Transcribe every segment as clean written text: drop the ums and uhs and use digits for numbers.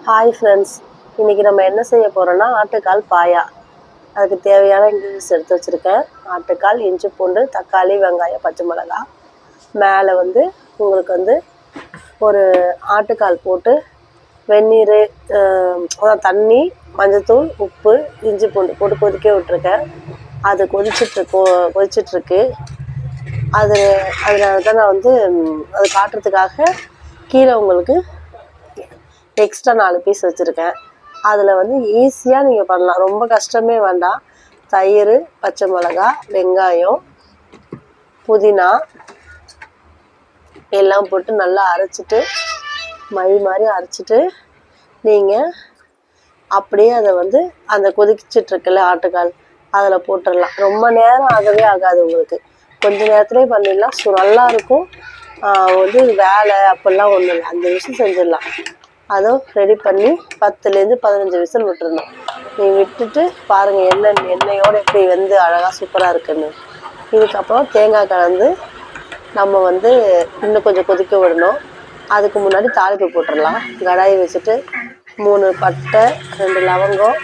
Hi friends, இன்றைக்கி நம்ம என்ன செய்ய போகிறோன்னா ஆட்டுக்கால் பாயா. அதுக்கு தேவையான இன்க்ரீடியன்ஸ் எடுத்து வச்சுருக்கேன். ஆட்டுக்கால், இஞ்சி பூண்டு, தக்காளி, வெங்காயம், பச்சை மிளகா. மேலே உங்களுக்கு ஒரு ஆட்டுக்கால் போட்டு வெந்நீர், தண்ணி, மஞ்சத்தூள், உப்பு, இஞ்சி பூண்டு போட்டு கொதிக்க விட்டுருக்கேன். அது கொதிச்சிட்ருக்கு. அதனால தான் நான் அது காட்டுறதுக்காக கீழே உங்களுக்கு எக்ஸ்ட்ரா 4 பீஸ் வச்சுருக்கேன். அதில் ஈஸியாக நீங்கள் பண்ணலாம், ரொம்ப கஷ்டமே வேண்டாம். தயிர், பச்சை மிளகா, வெங்காயம், புதினா எல்லாம் போட்டு நல்லா அரைச்சிட்டு மை மாதிரி அரைச்சிட்டு நீங்கள் அப்படியே அதை அந்த கொதிச்சிட்ருக்குல்ல ஆட்டுக்கால் அதில் போட்டுடலாம். ரொம்ப நேரம் ஆகவே ஆகாது, உங்களுக்கு கொஞ்சம் நேரத்துலேயே பண்ணிடலாம். நல்லாயிருக்கும். வேலை அப்படிலாம் ஒன்றும் இல்லை, 5 நிமிஷம் செஞ்சிடலாம். அதுவும் ரெடி பண்ணி 10லேருந்து 15 விசில் விட்டுருணும். நீங்கள் விட்டுட்டு பாருங்கள் எண்ணெயோடு எப்படி அழகாக சூப்பராக இருக்குன்னு. இதுக்கப்புறம் தேங்காய் கலந்து நம்ம இன்னும் கொஞ்சம் கொதிக்க விடணும். அதுக்கு முன்னாடி தாளிப்பு போட்டுடலாம். கடாயை வச்சுட்டு 3 பட்டை, 2 லவங்கம்,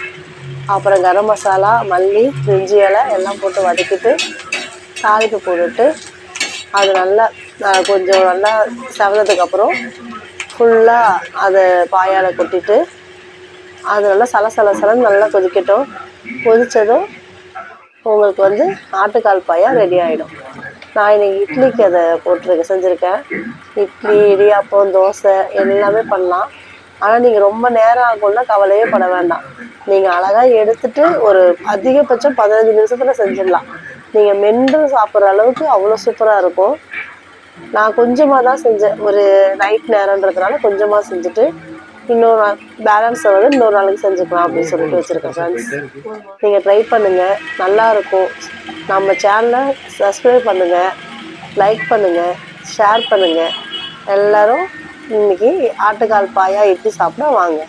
அப்புறம் கரம் மசாலா, மல்லி, இஞ்சி இலை எல்லாம் போட்டு வதக்கிட்டு தாளிப்பு போட்டுட்டு அது கொஞ்சம் நல்லா செவந்ததுக்கப்புறம் ஃபுல்லாக அதை பாயால் கொட்டிட்டு அது நல்லா சலசலன்னு நல்லா கொதிக்கட்டும். கொதித்ததும் உங்களுக்கு ஆட்டுக்கால் பாயா ரெடி ஆகிடும். நான் இன்றைக்கி இட்லிக்கு அதை செஞ்சுருக்கேன். இட்லி, இடியாப்பம், தோசை எல்லாமே பண்ணலாம். ஆனால் நீங்கள் ரொம்ப நேரம் ஆகும்னா கவலையே பட வேண்டாம். நீங்கள் அழகாக எடுத்துகிட்டு ஒரு அதிகபட்சம் 15 நிமிஷத்தில் செஞ்சிடலாம். நீங்கள் மென்று சாப்பிட்ற அளவுக்கு அவ்வளோ சூப்பராக இருக்கும். நான் கொஞ்சமாக தான் செஞ்சேன், ஒரு நைட் நேரன்றதுனால கொஞ்சமாக செஞ்சுட்டு இன்னொரு பேலன்ஸை இன்னொரு நாளைக்கு செஞ்சுக்கலாம் அப்படின்னு சொல்லிட்டு வச்சுருக்கேன். ஃப்ரெண்ட்ஸ், நீங்கள் ட்ரை பண்ணுங்கள், நல்லாயிருக்கும். நம்ம சேனலை சப்ஸ்கிரைப் பண்ணுங்கள், லைக் பண்ணுங்கள், ஷேர் பண்ணுங்கள். எல்லோரும் இன்றைக்கி ஆட்டுக்கால் பாயா இட்லி சாப்பிட வாங்க.